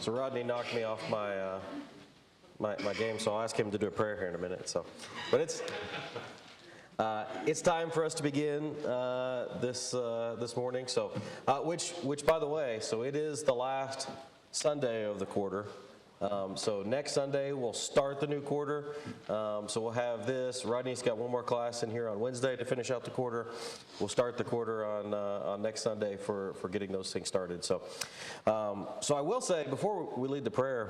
So Rodney knocked me off my game, so I'll ask him to do a prayer here in a minute. But it's time for us to begin this morning. So, which by the way, so it is the last Sunday of the quarter. So next Sunday we'll start the new quarter. So we'll have this. Rodney's got one more class in here on Wednesday to finish out the quarter. We'll start the quarter on next Sunday for getting those things started. So I will say before we lead the prayer,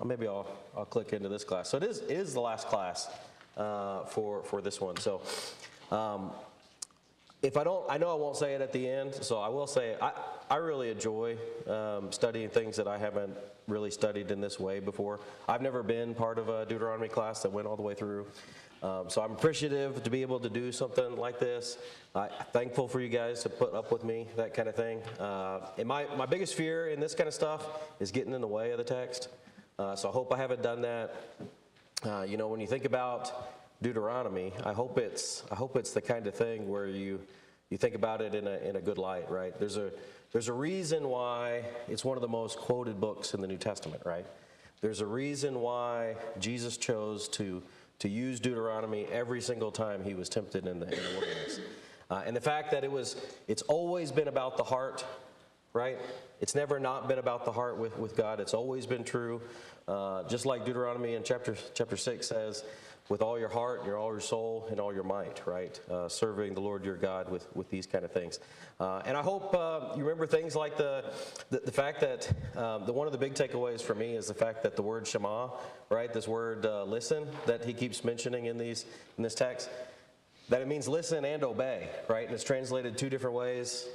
maybe I'll click into this class. So it is the last class for this one. So if I don't, I know I won't say it at the end, so I will say I really enjoy studying things that I haven't really studied in this way before. I've never been part of a Deuteronomy class that went all the way through. So I'm appreciative to be able to do something like this. Thankful for you guys to put up with me, that kind of thing. And my biggest fear in this kind of stuff is getting in the way of the text. So I hope I haven't done that. When you think about Deuteronomy, I hope it's the kind of thing where you think about it in a good light, right? There's a reason why it's one of the most quoted books in the New Testament, right? There's a reason why Jesus chose to use Deuteronomy every single time he was tempted in the wilderness. And the fact that it's always been about the heart, right? It's never not been about the heart with God. It's always been true. Just like Deuteronomy in chapter 6 says, with all your heart, all your soul, and all your might, right? Serving the Lord your God with these kind of things. And I hope you remember things like the fact that one of the big takeaways for me is the fact that the word Shema, right? This word listen that he keeps mentioning in this text, that it means listen and obey, right? And it's translated two different ways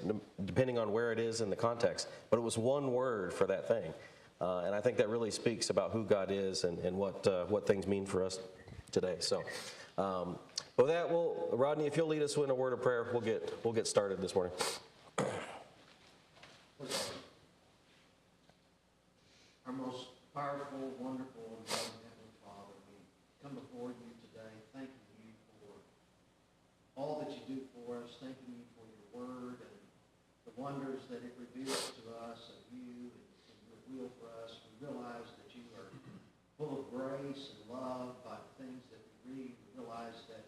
depending on where it is in the context. But it was one word for that thing. And I think that really speaks about who God is and what things mean for us today. So with that, Rodney, if you'll lead us in a word of prayer, we'll get started this morning. Our most powerful, wonderful, and loving Heavenly Father, we come before you today thanking you for all that you do for us, thanking you for your word and the wonders that it reveals to us of you and your will for us. We realize that you are full of grace and love by the things that we read. We realize that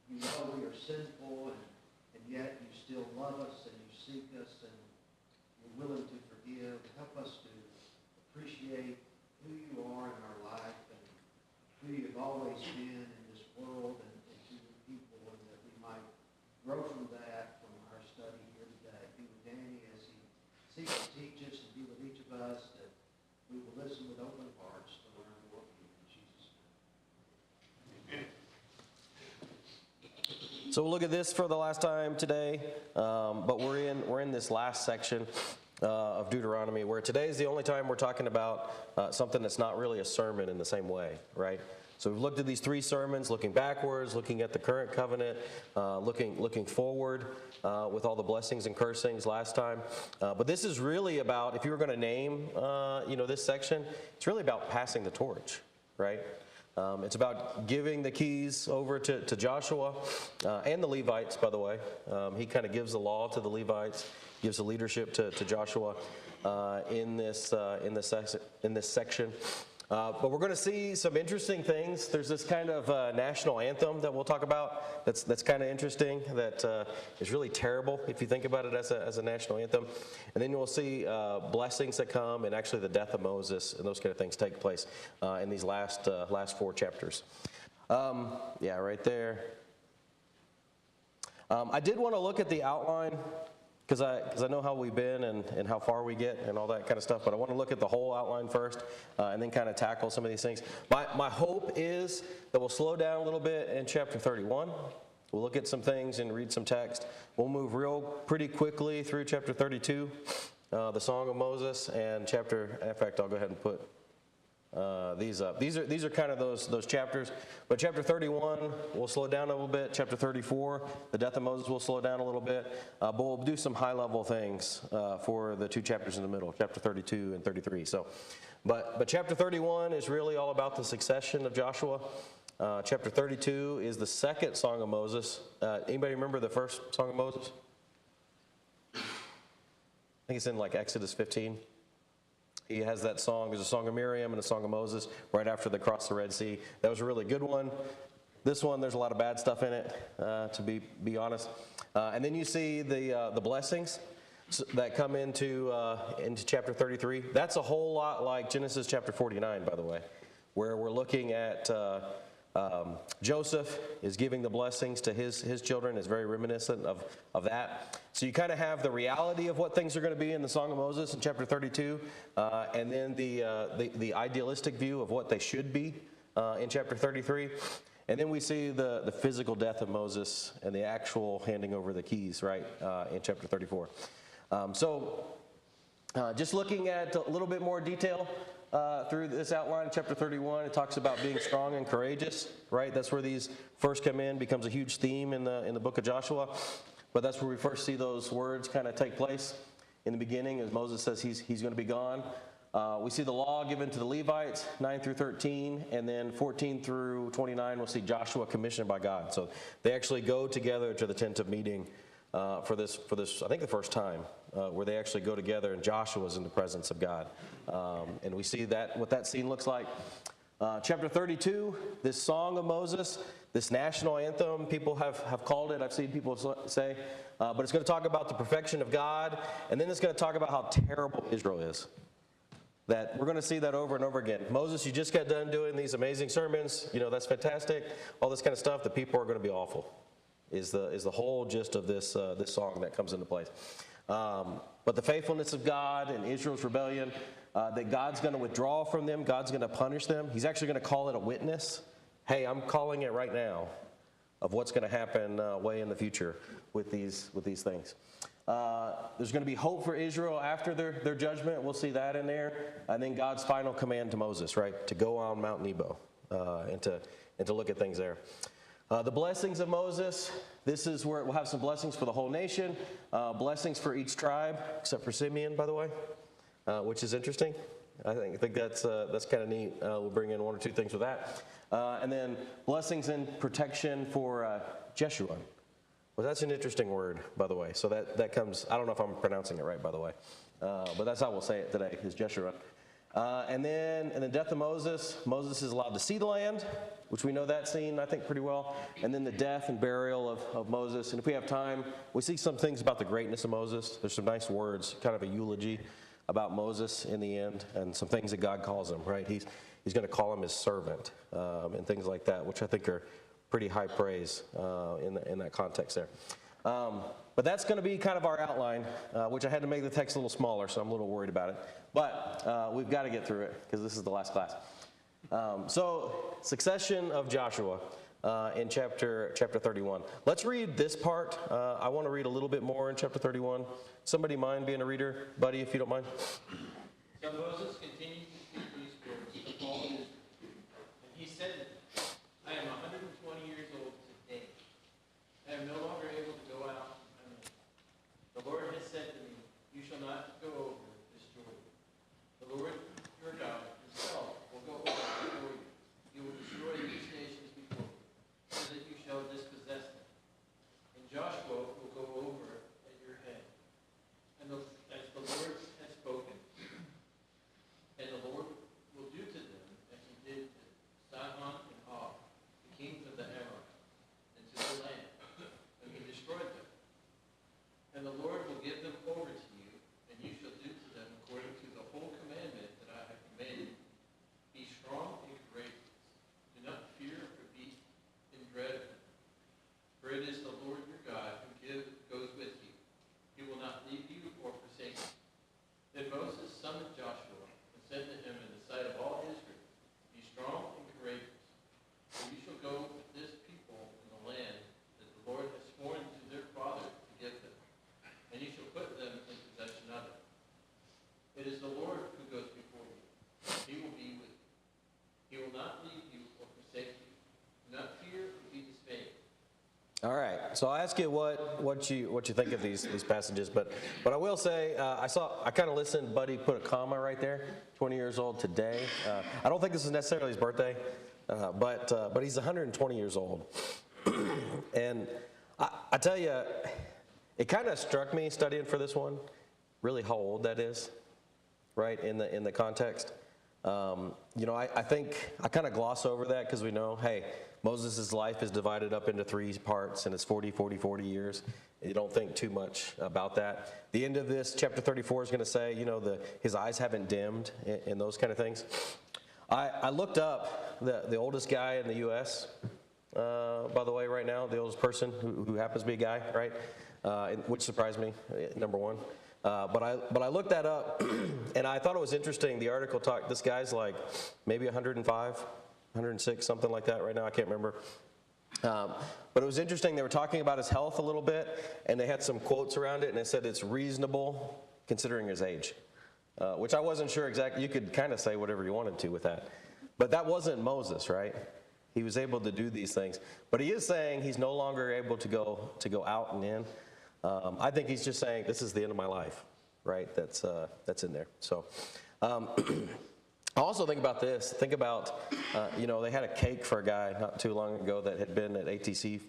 you know we are sinful and yet you still love us and you seek us and you're willing to forgive. Help us to appreciate who you are in our life and who you've always been in this world and to your people, and that we might grow from that from our study here today. Be with Danny as he seeks to teach us, and be with each of us, that we will listen with open hearts to learn more of you. In Jesus' name. So we'll look at this for the last time today, but we're in this last section of Deuteronomy, where today is the only time we're talking about something that's not really a sermon in the same way, right? So we've looked at these three sermons, looking backwards, looking at the current covenant, looking forward with all the blessings and cursings last time. But this is really about, if you were going to name, this section, it's really about passing the torch, right? It's about giving the keys over to Joshua and the Levites, by the way. He kind of gives the law to the Levites, gives the leadership to Joshua in this section. But we're going to see some interesting things. There's this kind of national anthem that we'll talk about that's kind of interesting, that is really terrible if you think about it as a national anthem. And then you'll see blessings that come, and actually the death of Moses and those kind of things take place in these last four chapters. Yeah, right there. I did want to look at the outline, because I know how we've been and how far we get and all that kind of stuff, but I want to look at the whole outline first and then kind of tackle some of these things. My hope is that we'll slow down a little bit in chapter 31. We'll look at some things and read some text. We'll move pretty quickly through chapter 32, the Song of Moses, and in fact, I'll go ahead and put these up. These are kind of those chapters. But chapter 31, we'll slow down a little bit. Chapter 34, the death of Moses, will slow down a little bit. But we'll do some high-level things for the two chapters in the middle, chapter 32 and 33. So, but chapter 31 is really all about the succession of Joshua. Chapter 32 is the second Song of Moses. Anybody remember the first Song of Moses? I think it's in like Exodus 15. He has that song. There's a song of Miriam and a song of Moses right after they cross the Red Sea. That was a really good one. This one, there's a lot of bad stuff in it, to be honest. And then you see the blessings that come into chapter 33. That's a whole lot like Genesis chapter 49, by the way, where we're looking at Joseph is giving the blessings to his children. Is very reminiscent of that. So you kind of have the reality of what things are going to be in the Song of Moses in chapter 32, and then the idealistic view of what they should be in chapter 33. And then we see the physical death of Moses and the actual handing over the keys, right, in chapter 34. Just looking at a little bit more detail through this outline, chapter 31, it talks about being strong and courageous, right? That's where these first come in, becomes a huge theme in the book of Joshua. But that's where we first see those words kind of take place in the beginning, as Moses says he's going to be gone. We see the law given to the Levites, 9 through 13, and then 14 through 29, we'll see Joshua commissioned by God. So they actually go together to the tent of meeting for this, I think the first time, where they actually go together and Joshua's in the presence of God. And we see what that scene looks like. Chapter 32, this Song of Moses, this national anthem, people have called it, I've seen people say, but it's going to talk about the perfection of God, and then it's going to talk about how terrible Israel is. That we're going to see that over and over again. Moses, you just got done doing these amazing sermons, that's fantastic, all this kind of stuff. The people are going to be awful, is the whole gist of this song that comes into place. But the faithfulness of God and Israel's rebellion, that God's going to withdraw from them, God's going to punish them. He's actually going to call it a witness. Hey, I'm calling it right now of what's going to happen way in the future with these things. There's going to be hope for Israel after their judgment. We'll see that in there. And then God's final command to Moses, right, to go on Mount Nebo and to look at things there. The blessings of Moses, this is where we'll have some blessings for the whole nation, blessings for each tribe, except for Simeon, by the way, which is interesting. I think that's kind of neat. We'll bring in one or two things with that. And then blessings and protection for Jeshurun. Well, that's an interesting word, by the way. So that comes, I don't know if I'm pronouncing it right, by the way. But that's how we'll say it today, is Jeshurun. And then in the death of Moses, Moses is allowed to see the land, which we know that scene, I think, pretty well. And then the death and burial of Moses. And if we have time, we see some things about the greatness of Moses. There's some nice words, kind of a eulogy about Moses in the end, and some things that God calls him, right? He's going to call him his servant, and things like that, which I think are pretty high praise in that context there. But that's going to be kind of our outline, which I had to make the text a little smaller, so I'm a little worried about it. But we've got to get through it, because this is the last class. So, succession of Joshua in chapter 31. Let's read this part. I want to read a little bit more in chapter 31. Somebody mind being a reader? Buddy, if you don't mind. So Moses continued to speak these words to all Israel. And he said, I am 120 years old today. I am no longer able to go out. The Lord has said to me, you shall not go over this Jordan. The Lord your God himself will go over before you. He will destroy these nations before you, so that you shall dispossess them. And Joshua will go over at your head. And as the Lord has spoken, and the Lord will do to them as he did to Sihon and Og, the kings of the Amorites, and to the land, and he destroyed them. And the Lord will give them over to you, and you shall do to them according to the whole commandment that I have commanded. Be strong and courageous. Do not fear or be in dread of them. For it is the Lord your God who goes with you. He will not leave you or forsake you. Then Moses summoned Joshua and said to him in the sight of all Israel, be strong and courageous, for you shall go with this people in the land that the Lord has sworn to their fathers to give them, and you shall put them in possession of it. It is the Lord who goes before you. He will be with you. He will not leave you or forsake you. Do not fear or be dismayed. All right, so I'll ask you what you think of these passages, but I will say I kind of listened. Buddy put a comma right there. 20 years old today. I don't think this is necessarily his birthday, but he's 120 years old, and I tell you, it kind of struck me studying for this one, really how old that is. right, in the context. I think I kind of gloss over that because we know, hey, Moses' life is divided up into 3 parts, and it's 40 years. You don't think too much about that. The end of this, chapter 34, is going to say, his eyes haven't dimmed and those kind of things. I looked up the oldest guy in the U.S., by the way, right now, the oldest person who happens to be a guy, right? Which surprised me, number one. But I looked that up, and I thought it was interesting. The article talked, this guy's like maybe 105, 106, something like that right now. I can't remember. But it was interesting. They were talking about his health a little bit, and they had some quotes around it, and it said it's reasonable considering his age, which I wasn't sure exactly. You could kind of say whatever you wanted to with that. But that wasn't Moses, right? He was able to do these things. But he is saying he's no longer able to go out and in. I think he's just saying, this is the end of my life, right? That's in there. So I also think about this. Think about, they had a cake for a guy not too long ago that had been at ATC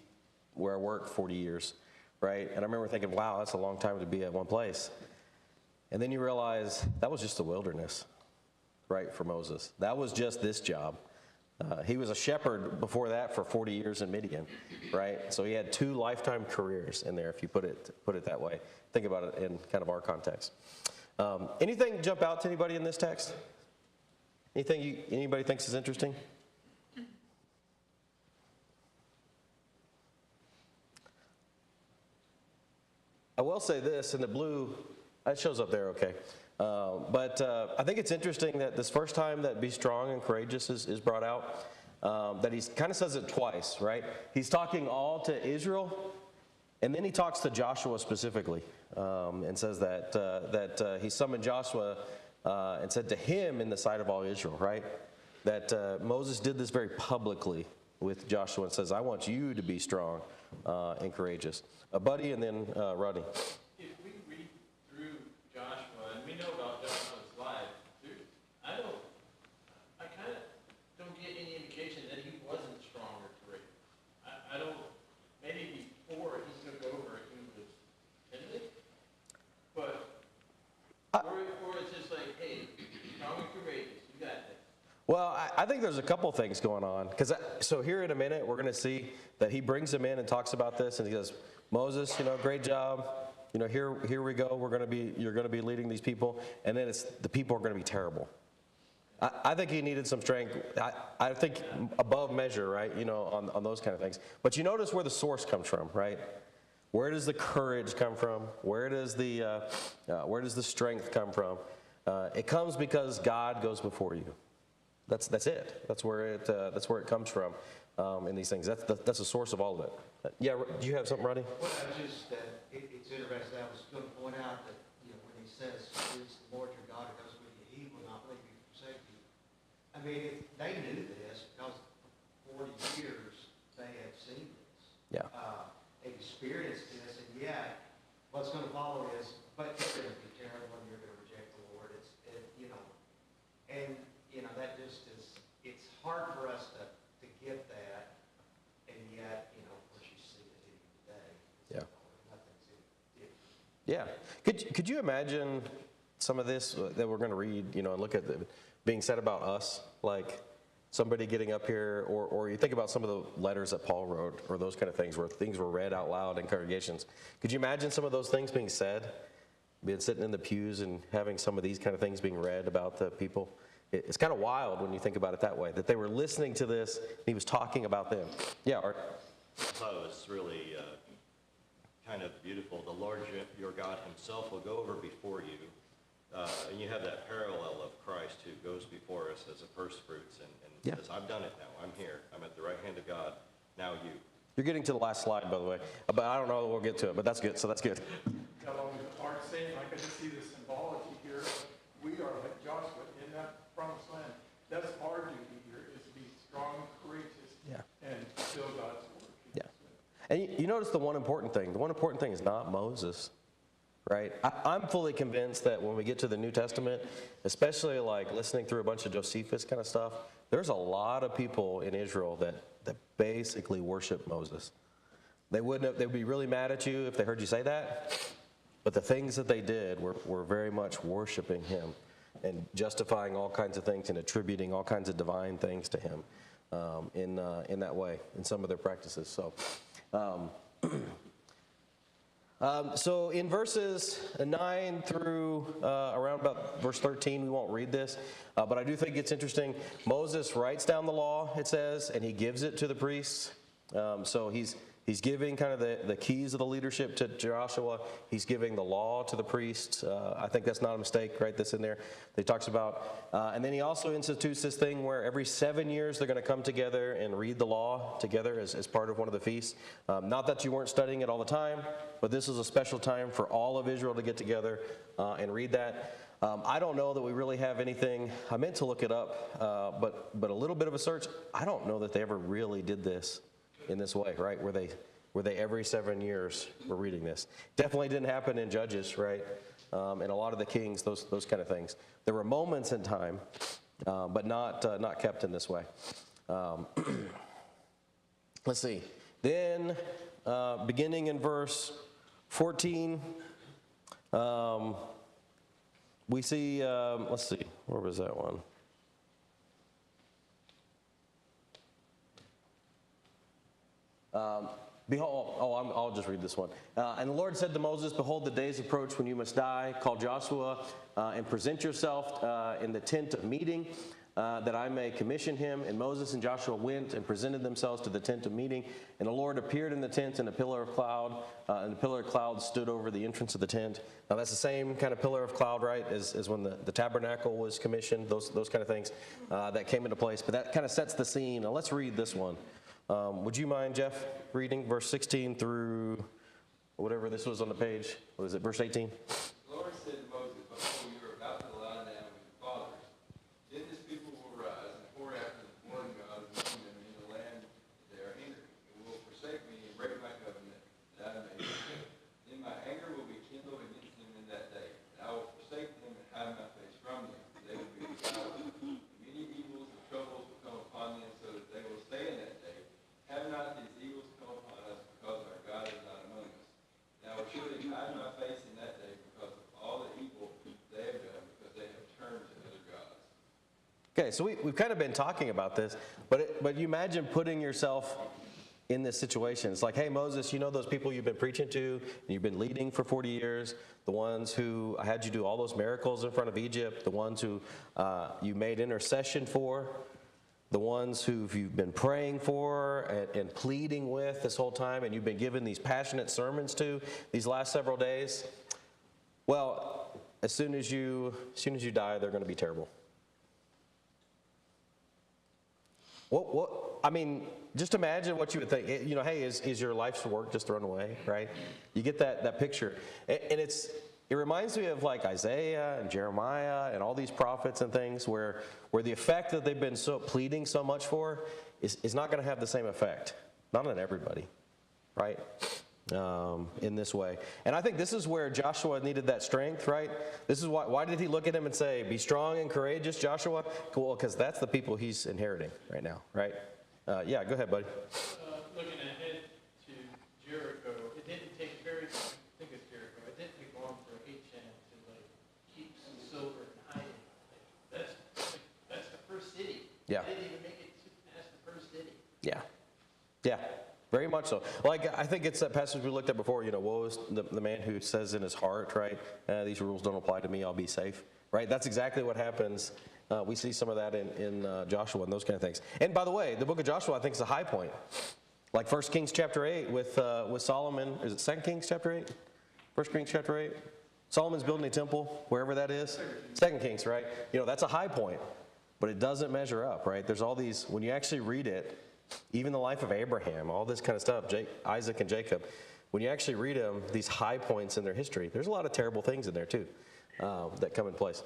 where I worked 40 years, right? And I remember thinking, wow, that's a long time to be at one place. And then you realize that was just the wilderness, right, for Moses. That was just this job. He was a shepherd before that for 40 years in Midian, right? So he had 2 lifetime careers in there, if you put it that way. Think about it in kind of our context. Anything jump out to anybody in this text? Anything anybody thinks is interesting? I will say this, in the blue, it shows up there okay. But I think it's interesting that this first time that be strong and courageous is brought out, that he kind of says it twice, right? He's talking all to Israel, and then he talks to Joshua specifically, and says that he summoned Joshua and said to him in the sight of all Israel, right? That Moses did this very publicly with Joshua and says, I want you to be strong and courageous. Buddy, and then Rodney. If we read through Joshua, and we know about Joshua's life, I kind of don't get any indication that he wasn't strong or courageous. I don't, maybe before he took over, he was timid, but, or it's just like, hey, strong and courageous, you got this. Well, I think there's a couple things going on. So here in a minute, we're going to see that he brings him in and talks about this, and he goes, Moses, great job. Here we go. You're going to be leading these people, and then the people are going to be terrible. I think he needed some strength. I think above measure, right? On those kind of things. But you notice where the source comes from, right? Where does the courage come from? Where does the strength come from? It comes because God goes before you. That's it. That's where it comes from in these things. That's the source of all of it. Yeah, do you have something, Rodney? Well, it's interesting. I was going to point out that, when he says, it's the Lord your God who goes with you, he will not leave you, forsake you. I mean, they knew this because 40 years they had seen this. Yeah. Experienced this, and yet what's going to follow is, but it's going to be terrible and you're going to reject the Lord. That just is, it's hard for us to get that, and yet, of course you see it even today. Yeah. Nothing's different. Yeah. Could you imagine some of this that we're going to read, and look at being said about us, like somebody getting up here, or you think about some of the letters that Paul wrote, or those kind of things where things were read out loud in congregations. Could you imagine some of those things being said, being sitting in the pews and having some of these kind of things being read about the people? It's kind of wild when you think about it that way, that they were listening to this, and he was talking about them. Yeah, Art? I thought it was really kind of beautiful. The Lord your God himself will go over before you. And you have that parallel of Christ who goes before us as a first fruits and says, I've done it now. I'm here. I'm at the right hand of God. Now you. You're getting to the last slide, by the way. But I don't know, we'll get to it, but that's good. So that's good. Along with Art saying, I can just see the symbology here. We are like Joshua in that promised land. That's our duty here, is to be strong, courageous, and fulfill God's word. Yeah. And you notice the one important thing. The one important thing is not Moses, right? I'm fully convinced that when we get to the New Testament, especially like listening through a bunch of Josephus kind of stuff, there's a lot of people in Israel that basically worship Moses. They'd be really mad at you if they heard you say that, but the things that they did were very much worshiping him. and justifying all kinds of things and attributing all kinds of divine things to him in that way, in some of their practices. So in verses 9 through around about verse 13, we won't read this, but I do think it's interesting. Moses writes down the law, it says, and he gives it to the priests. So he's giving kind of the keys of the leadership to Joshua. He's giving the law to the priests. I think that's not a mistake, right? That's in there. He talks about, and then he also institutes this thing where every 7 years they're going to come together and read the law together as part of one of the feasts. Not that you weren't studying it all the time, but this is a special time for all of Israel to get together and read that. I don't know that we really have anything. I meant to look it up, but a little bit of a search. I don't know that they ever really did this in this way, right? Where they every 7 years were reading this. Definitely didn't happen in Judges, right? And a lot of the kings, those kind of things. There were moments in time, but not kept in this way. Let's see. Then, beginning in verse 14, we see. Let's see. Where was that one? Behold, I'll just read this one. And the Lord said to Moses, behold, the days approach when you must die. Call Joshua and present yourself in the tent of meeting, that I may commission him. And Moses and Joshua went and presented themselves to the tent of meeting. And the Lord appeared in the tent in a pillar of cloud, and the pillar of cloud stood over the entrance of the tent. Now that's the same kind of pillar of cloud, right, as when the tabernacle was commissioned, those kind of things that came into place. But that kind of sets the scene. Now let's read this one. Would you mind, Jeff, reading verse 16 through whatever this was on the page? What is it, verse 18? The Lord said to Moses, behold, you are about to lie down with your fathers. Then this people will rise and pour after the foreign gods among them in the land that they are hindering, and will forsake me and break my covenant that I made with them. Then my anger will be kindled against them in that day, and I will forsake them and hide my face from them. They will be devoured. Many evils and troubles will come upon them, so that they will say in that day, have not these evils come upon us because our God is not among us? And I will surely hide my face in that day because of all the evil they have done, because they have turned to other gods. Okay, so we've kind of been talking about this, but you imagine putting yourself in this situation. It's like, hey, Moses, you know those people you've been preaching to and you've been leading for 40 years, the ones who I had you do all those miracles in front of Egypt, the ones who you made intercession for, the ones who you've been praying for and pleading with this whole time, and you've been giving these passionate sermons to these last several days. Well, as soon as you die, they're going to be terrible. What? I mean, just imagine what you would think. You know, hey, is your life's work just thrown away, right? You get that picture, and it reminds me of like Isaiah and Jeremiah and all these prophets and things where the effect that they've been pleading so much for is not going to have the same effect. Not on everybody, right? In this way. And I think this is where Joshua needed that strength, right? This is why did he look at him and say, be strong and courageous, Joshua? Well, because that's the people he's inheriting right now, right? Yeah, go ahead, buddy. Looking ahead to Jericho, it didn't take very long. I think it's Jericho. It didn't take long for Achan to like keep some silver and hide it. That's the first city. Yeah. They didn't even make it past the first city. Yeah. Yeah. Very much so. Like, I think it's that passage we looked at before, you know, woe is the man who says in his heart, right, these rules don't apply to me, I'll be safe, right? That's exactly what happens. We see some of that in Joshua and those kind of things. And by the way, the book of Joshua, I think, is a high point. Like 1 Kings chapter 8 with Solomon. Is it 2 Kings chapter 8? 1 Kings chapter 8? Solomon's building a temple, wherever that is. 2 Kings, right? You know, that's a high point, but it doesn't measure up, right? There's all these, when you actually read it, even the life of Abraham, all this kind of stuff, Isaac and Jacob, when you actually read them, these high points in their history, there's a lot of terrible things in there too that come in place.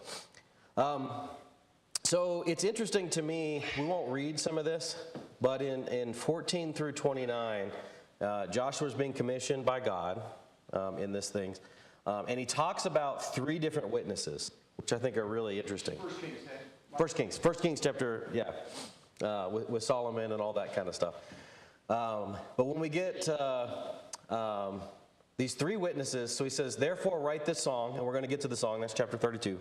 So it's interesting to me, we won't read some of this, but in 14 through 29, Joshua's being commissioned by God in this thing, and he talks about 3 different witnesses, which I think are really interesting. 1 Kings chapter, yeah. With Solomon and all that kind of stuff. But when we get these 3 witnesses, so he says, therefore write this song, and we're going to get to the song, that's chapter 32.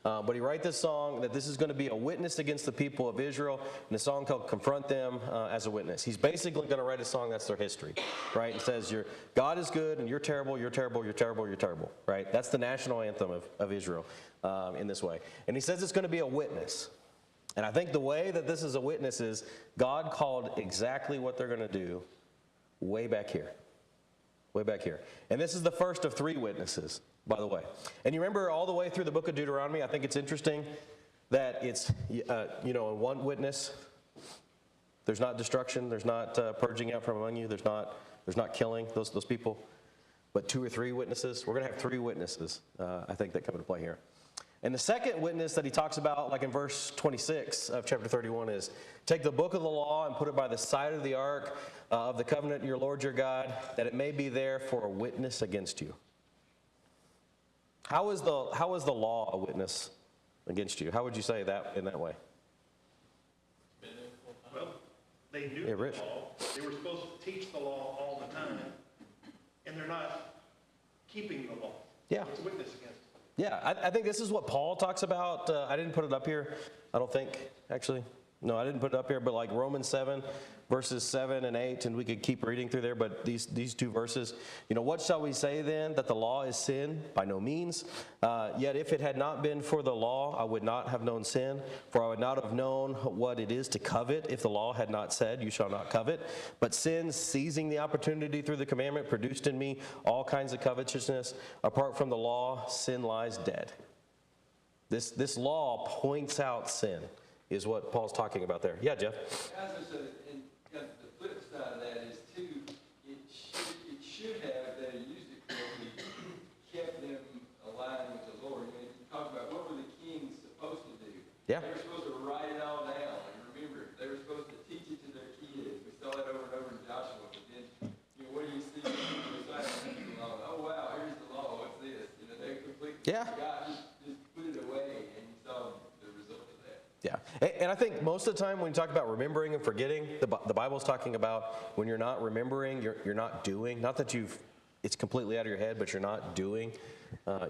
But he wrote this song that this is going to be a witness against the people of Israel, and a song called Confront Them as a Witness. He's basically going to write a song that's their history, right? It says, God is good, and you're terrible, you're terrible, you're terrible, you're terrible, right? That's the national anthem of Israel in this way. And he says it's going to be a witness. And I think the way that this is a witness is God called exactly what they're going to do way back here. Way back here. And this is the first of 3 witnesses, by the way. And you remember all the way through the book of Deuteronomy, I think it's interesting that it's, in one witness, there's not destruction, there's not purging out from among you, there's not killing those people. But 2 or 3 witnesses, we're going to have 3 witnesses, I think, that come into play here. And the second witness that he talks about, like in verse 26 of chapter 31, is take the book of the law and put it by the side of the ark of the covenant, your Lord your God, that it may be there for a witness against you. How is the law a witness against you? How would you say that in that way? Well, they knew Yeah, the Rich. law. They were supposed to teach the law all the time, and they're not keeping the law. Yeah. It's a witness against it. Yeah, I think this is what Paul talks about. I didn't put it up here, I don't think, actually. No, I didn't put it up here, but like Romans 7, verses 7 and 8, and we could keep reading through there, but these 2 verses. What shall we say then? That the law is sin? By no means. Yet if it had not been for the law, I would not have known sin, for I would not have known what it is to covet if the law had not said, you shall not covet. But sin, seizing the opportunity through the commandment, produced in me all kinds of covetousness. Apart from the law, sin lies dead. This law points out sin, is what Paul's talking about there. Yeah, Jeff? I was going to say, and kind of the flip side of that is too, it should have, that he used it correctly, kept them aligned with the Lord. You talk about what were the kings supposed to do? Yeah. They were supposed to write it all down and remember it. They were supposed to teach it to their kids. We saw that over and over in Joshua. But then, what do you see? Oh, wow, here's the law. What's this? They completely forgot. Just put it away, and you saw the result of that. Yeah, and I think most of the time when you talk about remembering and forgetting, the Bible's talking about when you're not remembering, you're not doing. Not that it's completely out of your head, but you're not doing.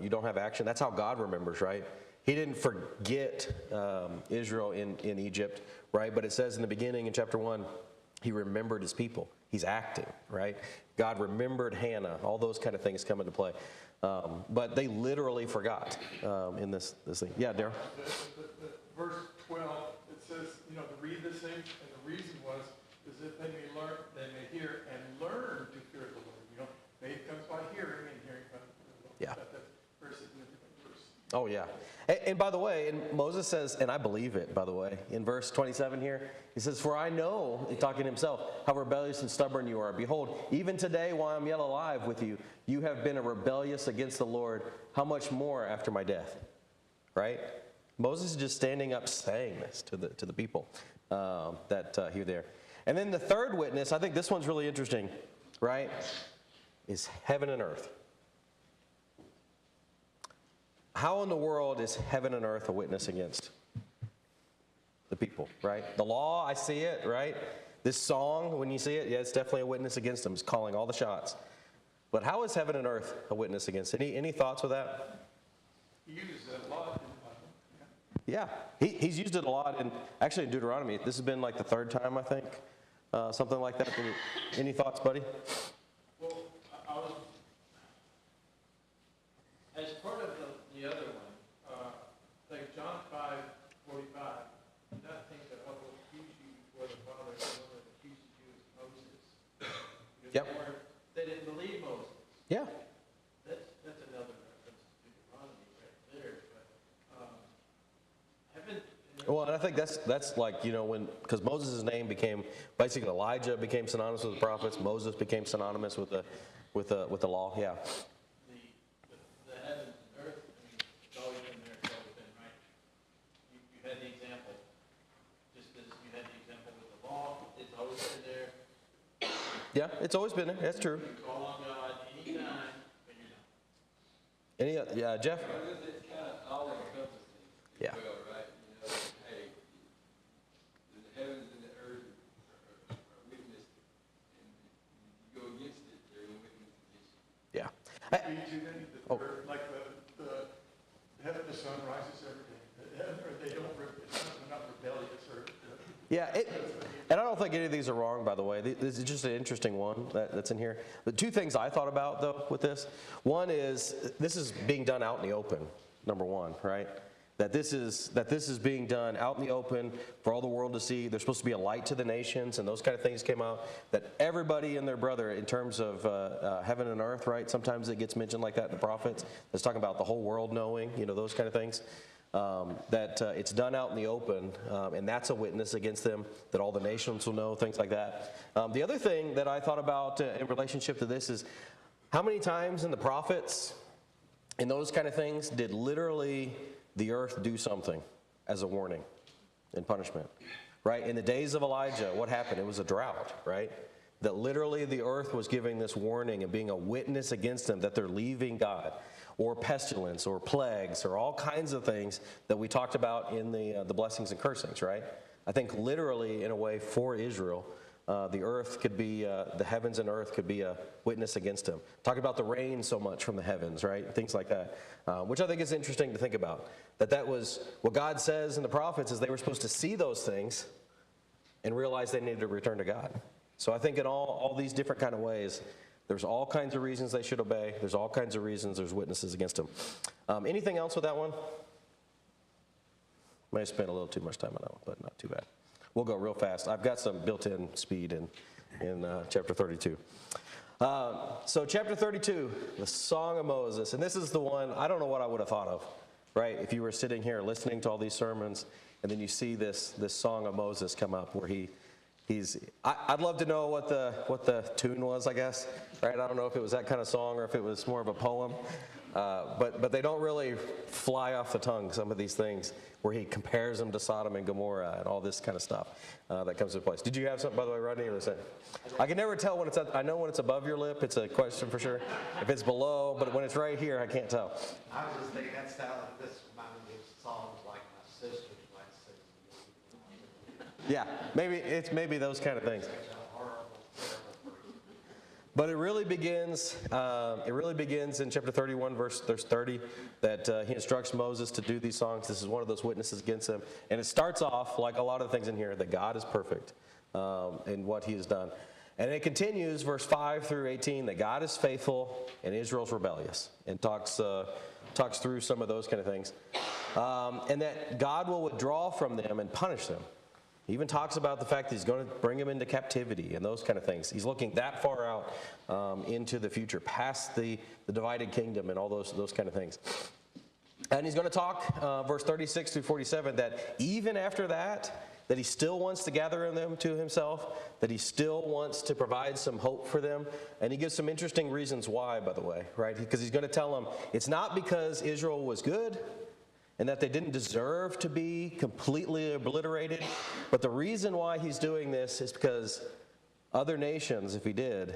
You don't have action. That's how God remembers, right? He didn't forget Israel in Egypt, right? But it says in the beginning in chapter 1, he remembered his people. He's acting, right? God remembered Hannah. All those kind of things come into play. But they literally forgot in this thing. Yeah, Darryl? The verse 12, it says, to read this thing, and the reason was, is that they may hear and learn to fear the Lord. Faith comes by hearing, and hearing by the Lord. Yeah. That's a very significant verse. Oh, yeah. And by the way, and Moses says, and I believe it, by the way, in verse 27 here, he says, for I know, talking to himself, how rebellious and stubborn you are. Behold, even today while I'm yet alive with you, you have been rebellious against the Lord. How much more after my death? Right? Moses is just standing up saying this to the people that hear there. And then the third witness, I think this one's really interesting, right, is heaven and earth. How in the world is heaven and earth a witness against the people, right? The law, I see it, right? This song, when you see it, yeah, it's definitely a witness against them. It's calling all the shots. But how is heaven and earth a witness against? Any thoughts with that? He uses it a lot in the Bible. Yeah, he's used it a lot, and actually in Deuteronomy, this has been like the 3rd time, I think, something like that. Any thoughts, buddy? Well, I was, as part of the other one, like John 5:45, do not think that I will accuse you before the Father, the one that accuses you is Moses. Because Yep. they didn't believe Moses. Yeah. That's another reference to Deuteronomy right there. But heaven. Well, and I think that's like, because Moses' name became, basically Elijah became synonymous with the prophets, Moses became synonymous with the law, yeah. The heavens and earth, it's always been there, it's always been right. You had the example, just as you had the example with the law, it's always been there. Yeah, it's always been there, that's true. You can call on God anytime, but you're not. Yeah, Jeff? It's kind of all encompassing. Yeah. Well, right? Hey, the heavens and the earth are witness, and you go against it, they're going to witness against you. Yeah. Like the sun rises every Yeah, and I don't think any of these are wrong, by the way. This is just an interesting one that's in here. The two things I thought about, though, with this. One is, this is being done out in the open, number one, right? That this is being done out in the open for all the world to see. There's supposed to be a light to the nations, and those kind of things came out. That everybody and their brother, in terms of heaven and earth, right? Sometimes it gets mentioned like that in the prophets. It's talking about the whole world knowing, those kind of things. It's done out in the open, and that's a witness against them, that all the nations will know, things like that. The other thing that I thought about in relationship to this is, how many times in the prophets, in those kind of things, did literally the earth do something as a warning and punishment, right? In the days of Elijah, what happened? It was a drought, right? That literally the earth was giving this warning and being a witness against them that they're leaving God, or pestilence, or plagues, or all kinds of things that we talked about in the blessings and cursings, right? I think literally, in a way, for Israel, the earth could be, the heavens and earth could be a witness against them. Talk about the rain so much from the heavens, right? Things like that, which I think is interesting to think about. That was what God says in the prophets, is they were supposed to see those things and realize they needed to return to God. So I think in all these different kind of ways, there's all kinds of reasons they should obey. There's all kinds of reasons there's witnesses against them. Anything else with that one? May have spent a little too much time on that one, but not too bad. We'll go real fast. I've got some built-in speed in chapter 32. So chapter 32, the Song of Moses. And this is the one, I don't know what I would have thought of, right? If you were sitting here listening to all these sermons, and then you see this Song of Moses come up where I'd love to know what the tune was, I guess, right? I don't know if it was that kind of song or if it was more of a poem. But they don't really fly off the tongue, some of these things, where he compares them to Sodom and Gomorrah and all this kind of stuff that comes into place. Did you have something, by the way, Rodney? Or is that? I can never tell when it's I know when it's above your lip, it's a question for sure. If it's below, but when it's right here, I can't tell. I was just thinking, this reminded me of songs like my sister's last season. Yeah, maybe those kind of things. But it really begins in chapter 31, verse 30, that he instructs Moses to do these songs. This is one of those witnesses against him. And it starts off, like a lot of things in here, that God is perfect in what he has done. And it continues, verse 5 through 18, that God is faithful and Israel's rebellious, and talks through some of those kind of things. And that God will withdraw from them and punish them. He even talks about the fact that he's going to bring them into captivity and those kind of things. He's looking that far out into the future, past the divided kingdom and all those kind of things. And he's going to talk, verse 36 through 47, that even after that he still wants to gather them to himself, that he still wants to provide some hope for them. And he gives some interesting reasons why, by the way, right? Because he's going to tell them it's not because Israel was good and that they didn't deserve to be completely obliterated. But the reason why he's doing this is because other nations, if he did,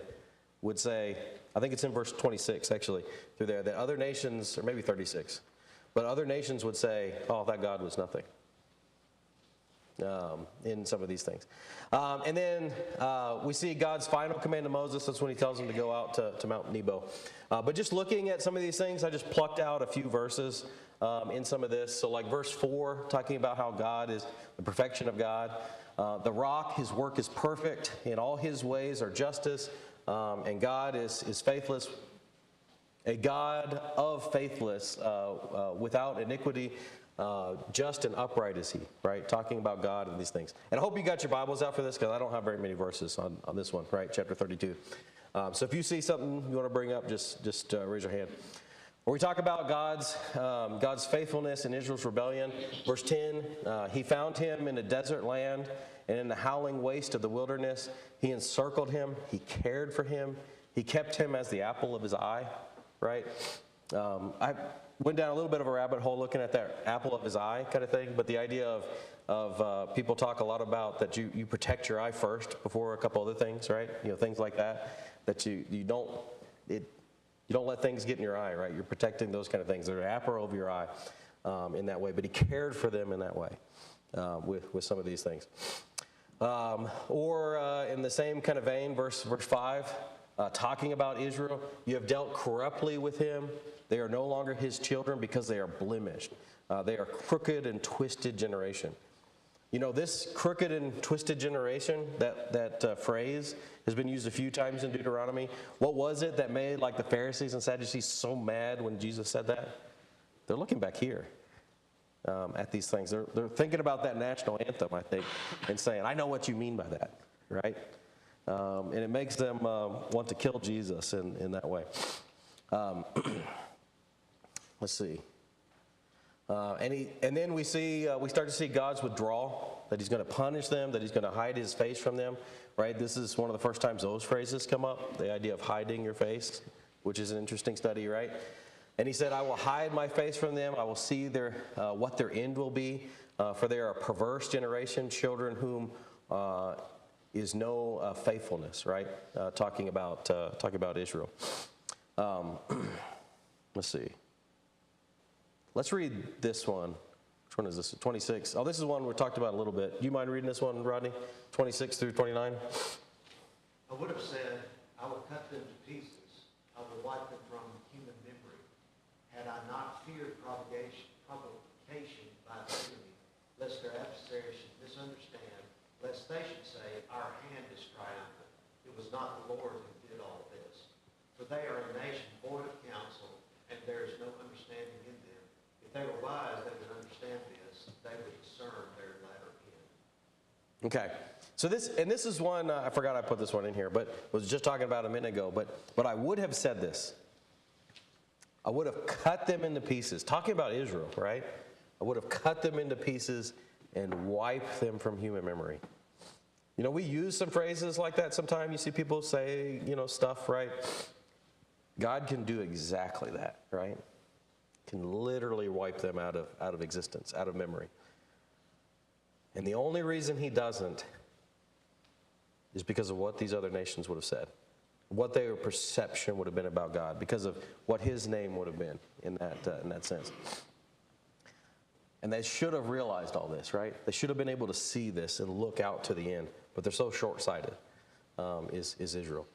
would say, I think it's in verse 26 actually, through there, that other nations, or maybe 36, but other nations would say, oh, that God was nothing in some of these things. And then we see God's final command to Moses. That's when he tells him to go out to Mount Nebo. But just looking at some of these things, I just plucked out a few verses in some of this. So like verse 4, talking about how God is the perfection of God. The rock, his work is perfect, and all his ways are justice, and God is faithless, a God of faithless, without iniquity, just and upright is he, right? Talking about God and these things. And I hope you got your Bibles out for this, because I don't have very many verses on this one, right? Chapter 32. So if you see something you want to bring up, just raise your hand. When we talk about God's faithfulness in Israel's rebellion, verse 10, he found him in a desert land and in the howling waste of the wilderness. He encircled him. He cared for him. He kept him as the apple of his eye, right? I went down a little bit of a rabbit hole looking at that apple of his eye kind of thing, but the idea of people talk a lot about that you protect your eye first before a couple other things, right? Things like that you don't let things get in your eye, right? You're protecting those kind of things. They're an apple over your eye in that way. But he cared for them in that way with some of these things. Or in the same kind of vein, verse 5, talking about Israel, you have dealt corruptly with him. They are no longer his children because they are blemished. They are crooked and twisted generation. You know, this crooked and twisted generation, that phrase has been used a few times in Deuteronomy. What was it that made like the Pharisees and Sadducees so mad when Jesus said that? They're looking back here at these things. They're thinking about that national anthem, I think, and saying, I know what you mean by that, right? And it makes them want to kill Jesus in that way. Let's see. And then we start to see God's withdrawal, that he's going to punish them, that he's going to hide his face from them, right? This is one of the first times those phrases come up, the idea of hiding your face, which is an interesting study, right? And he said, I will hide my face from them. I will see what their end will be, for they are a perverse generation, children whom is no faithfulness, right? Talking about Israel. Let's see. Let's read this one. Which one is this? 26. Oh, this is one we talked about a little bit. Do you mind reading this one, Rodney? 26 through 29. I would have said, I will cut them to pieces. I will wipe them from human memory. Had I not feared provocation by the enemy, lest their adversaries should misunderstand, lest they should say, our hand is triumphant. It was not the Lord who did all this. For they are a nation void of counsel, and there is no understanding in them. If they were wise, they would understand this. They would discern their latter end. Okay. So this is one, I forgot I put this one in here, but was just talking about a minute ago. But I would have said this. I would have cut them into pieces. Talking about Israel, right? I would have cut them into pieces and wiped them from human memory. You know, we use some phrases like that sometimes. You see people say, stuff, right? God can do exactly that, right? Can literally wipe them out of existence, out of memory. And the only reason he doesn't is because of what these other nations would have said, what their perception would have been about God, because of what his name would have been in that sense. And they should have realized all this, right? They should have been able to see this and look out to the end, but they're so short-sighted, is Israel.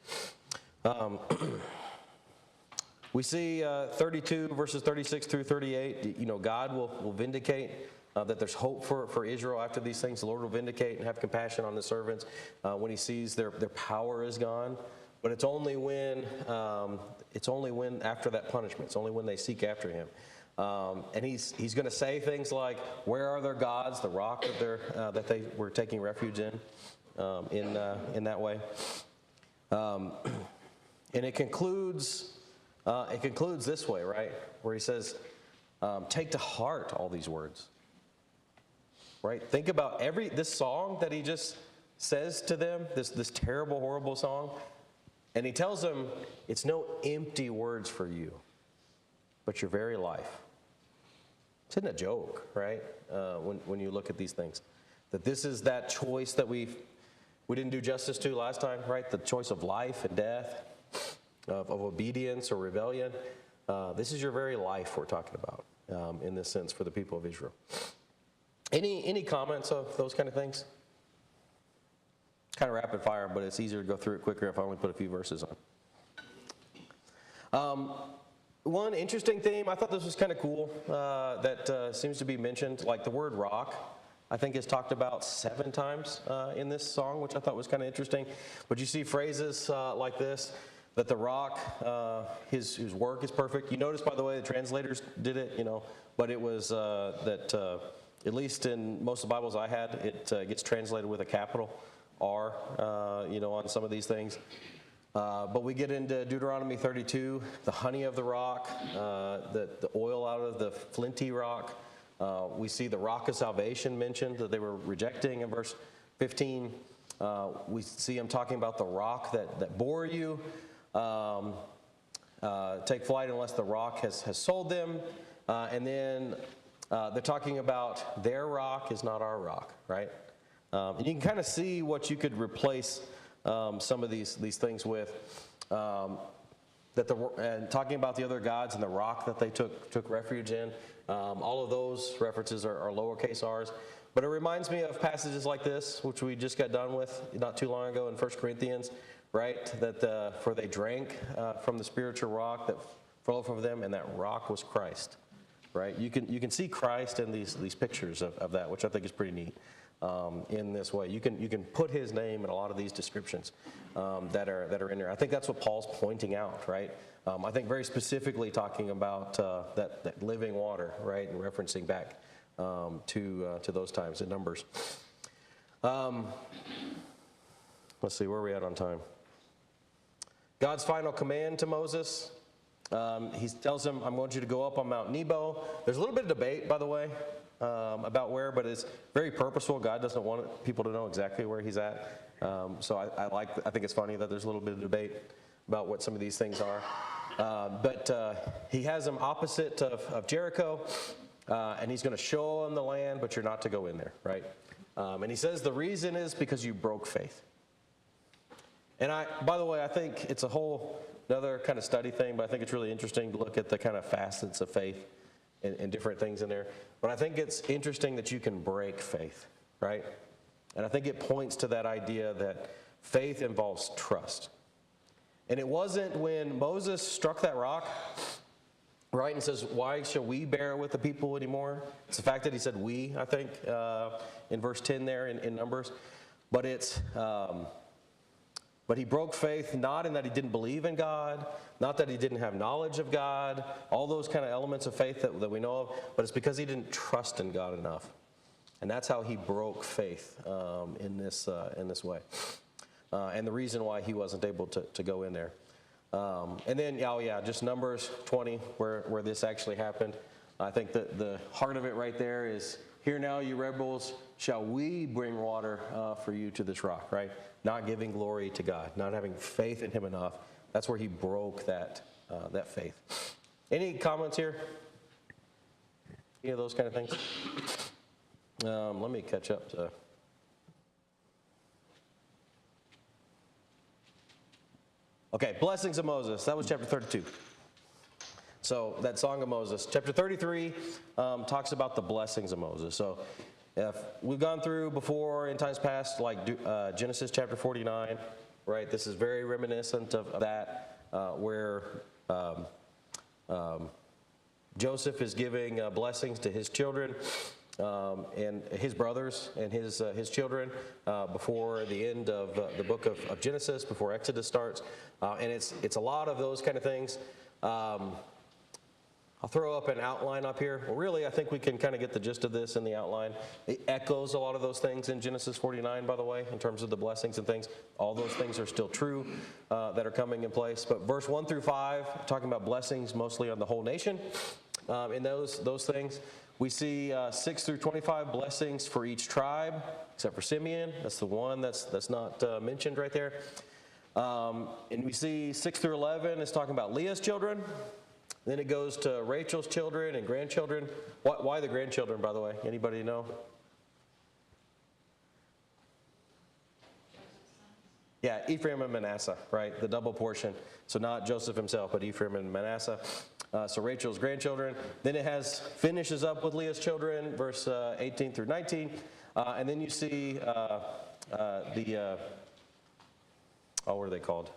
We see 32 verses 36 through 38, God will vindicate that there's hope for Israel after these things. The Lord will vindicate and have compassion on his servants when he sees their power is gone. But it's only when after that punishment. It's only when they seek after him. And he's going to say things like, where are their gods, the rock that they were taking refuge in that way. And it concludes this way, right? Where he says, take to heart all these words. Right? Think about this song that he just says to them, this terrible, horrible song. And he tells them, it's no empty words for you, but your very life. It's not a joke, right? When you look at these things. That this is that choice that we didn't do justice to last time, right? The choice of life and death, of obedience or rebellion. This is your very life we're talking about in this sense for the people of Israel. Any comments of those kind of things? Kind of rapid fire, but it's easier to go through it quicker if I only put a few verses on. One interesting theme, I thought this was kind of cool, that seems to be mentioned, like the word rock, I think is talked about 7 times in this song, which I thought was kind of interesting. But you see phrases like this, that the rock, his work is perfect. You notice, by the way, the translators did it, but it was that, at least in most of the Bibles I had, it gets translated with a capital R, on some of these things. But we get into Deuteronomy 32, the honey of the rock, the oil out of the flinty rock. We see the rock of salvation mentioned that they were rejecting in verse 15. We see him talking about the rock that bore you. Take flight unless the rock has sold them. And then they're talking about their rock is not our rock, right? And you can kind of see what you could replace some of these things with. And talking about the other gods and the rock that they took refuge in. All of those references are lowercase r's. But it reminds me of passages like this, which we just got done with not too long ago in 1 Corinthians, right? That for they drank from the spiritual rock that flowed from them, and that rock was Christ, right? You can see Christ in these pictures of that, which I think is pretty neat. in this way. You can put his name in a lot of these descriptions that are in there. I think that's what Paul's pointing out, right? I think very specifically talking about that living water, right, and referencing back to those times in Numbers. Let's see, where are we at on time? God's final command to Moses. He tells him, "I'm going you to go up on Mount Nebo." There's a little bit of debate, by the way, about where, but it's very purposeful. God doesn't want people to know exactly where he's at. So I think it's funny that there's a little bit of debate about what some of these things are. But he has them opposite of Jericho, and he's going to show them the land, but you're not to go in there, right? And he says the reason is because you broke faith. And by the way, I think it's a whole another kind of study thing, but I think it's really interesting to look at the kind of facets of faith and different things in there. But I think it's interesting that you can break faith, right? And I think it points to that idea that faith involves trust. And it wasn't when Moses struck that rock, right, and says, "Why shall we bear with the people anymore?" It's the fact that he said "we," I think, in verse 10 there in Numbers. But it's... But he broke faith not in that he didn't believe in God, not that he didn't have knowledge of God, all those kind of elements of faith that we know of, but it's because he didn't trust in God enough. And that's how he broke faith in this way. And the reason why he wasn't able to go in there. And then, just Numbers 20, where this actually happened. I think that the heart of it right there is, "Hear now, you rebels, shall we bring water for you to this rock," right? Not giving glory to God, not having faith in him enough. That's where he broke that faith. Any comments here? Any of those kind of things? Let me catch up to... Okay, blessings of Moses. That was chapter 32. So that Song of Moses. Chapter 33 talks about the blessings of Moses. So if we've gone through before in times past, like Genesis chapter 49, right? This is very reminiscent of that, where Joseph is giving blessings to his children and his brothers and his children before the end of the book of Genesis, before Exodus starts. And it's a lot of those kind of things. I'll throw up an outline up here. Well, really, I think we can kind of get the gist of this in the outline. It echoes a lot of those things in Genesis 49, by the way, in terms of the blessings and things. All those things are still true that are coming in place. But verse 1 through 5, talking about blessings mostly on the whole nation. In those things, we see 6 through 25 blessings for each tribe, except for Simeon. That's the one that's not mentioned right there. And we see 6 through 11 is talking about Leah's children. Then it goes to Rachel's children and grandchildren. Why the grandchildren, by the way? Anybody know? Yeah, Ephraim and Manasseh, right? The double portion. So not Joseph himself, but Ephraim and Manasseh. So Rachel's grandchildren. Then it finishes up with Leah's children, verse 18 through 19. And then you see what are they called?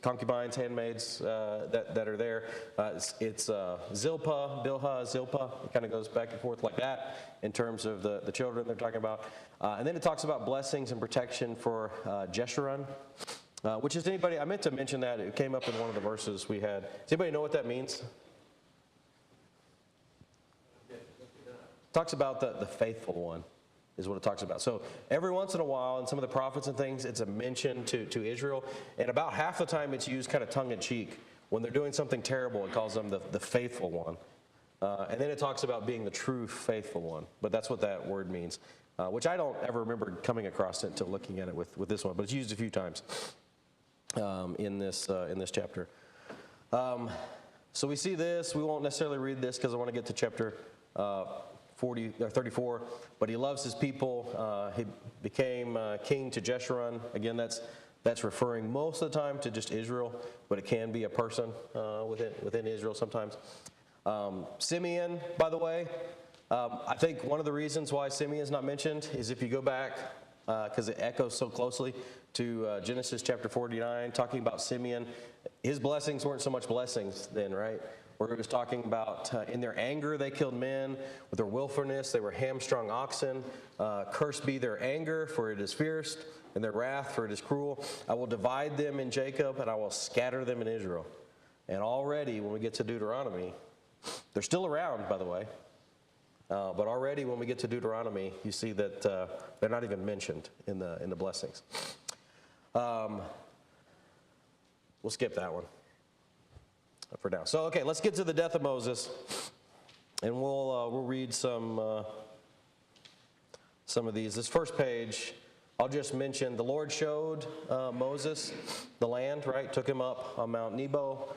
Concubines, handmaids that are there. It's Zilpah, Bilhah, Zilpah. It kind of goes back and forth like that in terms of the children they're talking about. And then it talks about blessings and protection for Jeshurun, which is anybody, I meant to mention that. It came up in one of the verses we had. Does anybody know what that means? It talks about the faithful one. Is what it talks about. So every once in a while, in some of the prophets and things, it's a mention to Israel. And about half the time it's used kind of tongue-in-cheek. When they're doing something terrible, it calls them the faithful one. And then it talks about being the true faithful one. But that's what that word means, which I don't ever remember coming across it until looking at it with this one. But it's used a few times in this chapter. So we see this. We won't necessarily read this because I want to get to chapter 34, but he loves his people. He became king to Jeshurun. Again, that's referring most of the time to just Israel, but it can be a person within Israel sometimes. Simeon, by the way, I think one of the reasons why Simeon is not mentioned is if you go back, because it echoes so closely to Genesis chapter 49, talking about Simeon. His blessings weren't so much blessings then, right? where it was talking about in their anger they killed men, with their willfulness they were hamstrung oxen. Cursed be their anger, for it is fierce, and their wrath, for it is cruel. I will divide them in Jacob, and I will scatter them in Israel. And already, when we get to Deuteronomy, they're still around, by the way, but already when we get to Deuteronomy, you see that they're not even mentioned in the blessings. We'll skip that one for now. So, okay, let's get to the death of Moses, and we'll read some of these. This first page, I'll just mention the Lord showed Moses the land, right? Took him up on Mount Nebo.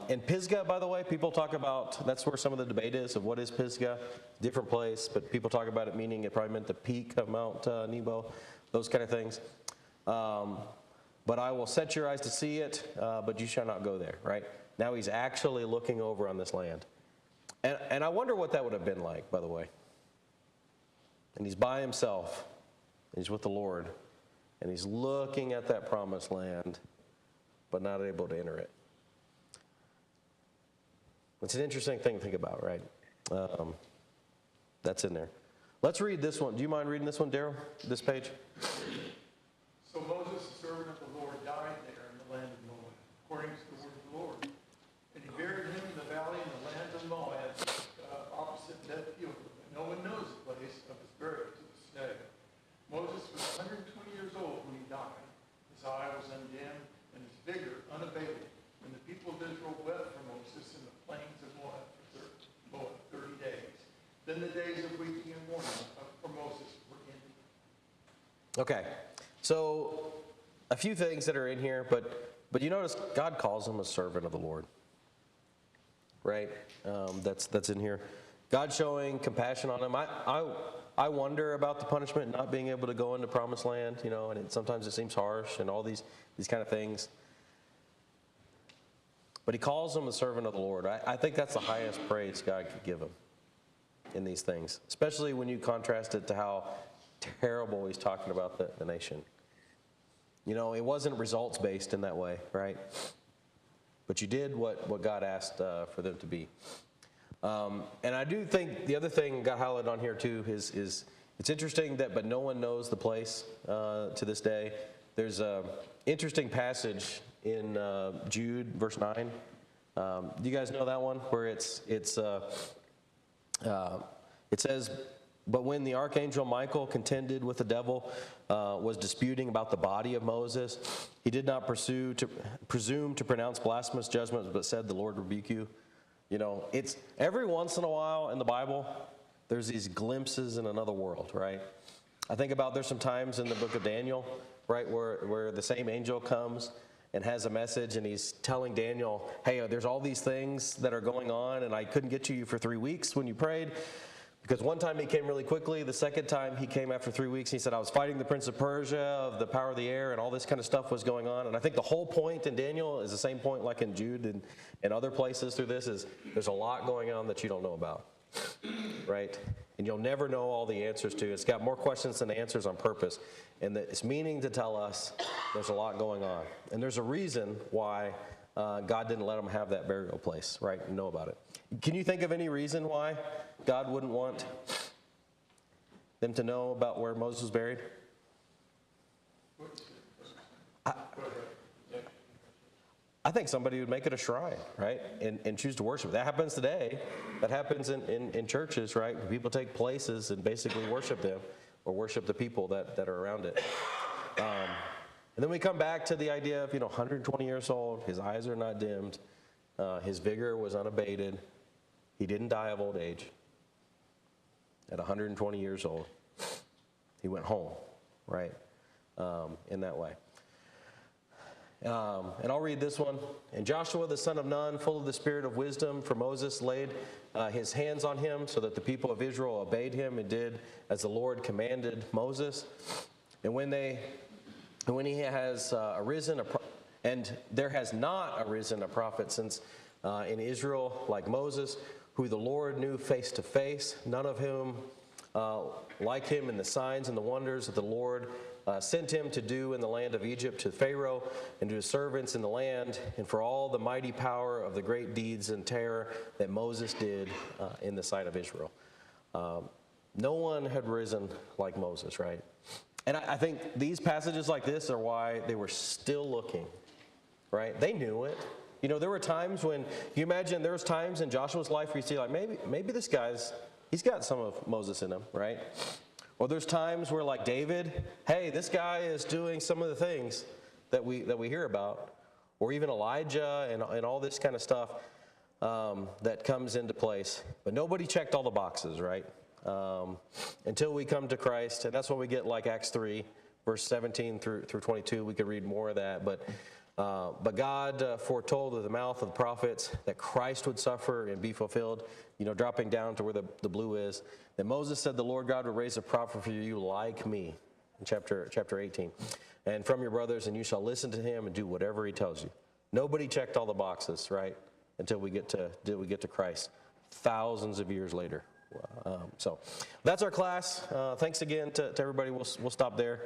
And Pisgah, by the way, people talk about, that's where some of the debate is of what is Pisgah, different place, but people talk about it meaning it probably meant the peak of Mount Nebo, those kind of things. But I will set your eyes to see it, but you shall not go there, right? Now he's actually looking over on this land. And I wonder what that would have been like, by the way. And he's by himself, he's with the Lord, and he's looking at that promised land, but not able to enter it. It's an interesting thing to think about, right? That's in there. Let's read this one. Do you mind reading this one, Daryl? This page? So Moses, the servant of the Lord, died there in the land of Moab, according to the word of the Lord. And he buried him in the valley in the land of Moab, opposite Beth Peor. No one knows the place of his burial to this day. Moses was 120 years old when he died. His eye was undimmed, and his vigor unabated. When the people of Israel wept for Moses in the plains of Moab for 30 days. Then the days of weeping and mourning for Moses were ended. Okay, so a few things that are in here, but you notice God calls him a servant of the Lord, right? That's in here. God showing compassion on him. I wonder about the punishment, not being able to go into promised land, and sometimes it seems harsh and all these kind of things. But he calls him a servant of the Lord. I think that's the highest praise God could give him in these things, especially when you contrast it to how terrible he's talking about the nation. It wasn't results-based in that way, right? But you did what God asked for them to be. And I do think the other thing got highlighted on here too is it's interesting that, but no one knows the place to this day. There's an interesting passage in Jude, verse 9. Do you guys know that one? Where it says, but when the archangel Michael contended with the devil, was disputing about the body of Moses, he did not presume to pronounce blasphemous judgments, but said, the Lord rebuke you. It's every once in a while in the Bible, there's these glimpses in another world, right? I think about there's some times in the book of Daniel, right, where the same angel comes and has a message, and he's telling Daniel, hey, there's all these things that are going on, and I couldn't get to you for 3 weeks when you prayed, because one time he came really quickly. The second time he came after 3 weeks, he said, I was fighting the prince of Persia, of the power of the air, and all this kind of stuff was going on. And I think the whole point in Daniel is the same point like in Jude and other places through this is there's a lot going on that you don't know about, right? And you'll never know all the answers to. It's got more questions than answers on purpose. And it's meaning to tell us there's a lot going on. And there's a reason why God didn't let them have that burial place, right? And know about it. Can you think of any reason why God wouldn't want them to know about where Moses was buried? I think somebody would make it a shrine, right? And choose to worship. That happens today. That happens in churches, right? People take places and basically worship them or worship the people that are around it. And then we come back to the idea of, 120 years old, his eyes are not dimmed, his vigor was unabated, he didn't die of old age. At 120 years old, he went home, right? In that way. And I'll read this one. And Joshua the son of Nun, full of the spirit of wisdom, for Moses laid his hands on him so that the people of Israel obeyed him and did as the Lord commanded Moses. And when he has arisen, and there has not arisen a prophet since in Israel like Moses, who the Lord knew face to face, none of whom like him in the signs and the wonders that the Lord sent him to do in the land of Egypt to Pharaoh and to his servants in the land, and for all the mighty power of the great deeds and terror that Moses did in the sight of Israel. No one had risen like Moses, right? And I think these passages like this are why they were still looking, right? They knew it. You know, there were times when, you imagine there was times in Joshua's life where you see like, maybe this he's got some of Moses in him, right? Or there's times where like David, hey, this guy is doing some of the things that we hear about. Or even Elijah and all this kind of stuff that comes into place. But nobody checked all the boxes, right? Until we come to Christ. And that's when we get like Acts 3, verse 17 through 22. We could read more of that. But God foretold with the mouth of the prophets that Christ would suffer and be fulfilled, you know, dropping down to where the blue is. Then Moses said, the Lord God will raise a prophet for you like me, in chapter 18. And from your brothers, and you shall listen to him and do whatever he tells you. Nobody checked all the boxes, right, until we get to Christ, thousands of years later. So that's our class. Thanks again to everybody. We'll stop there.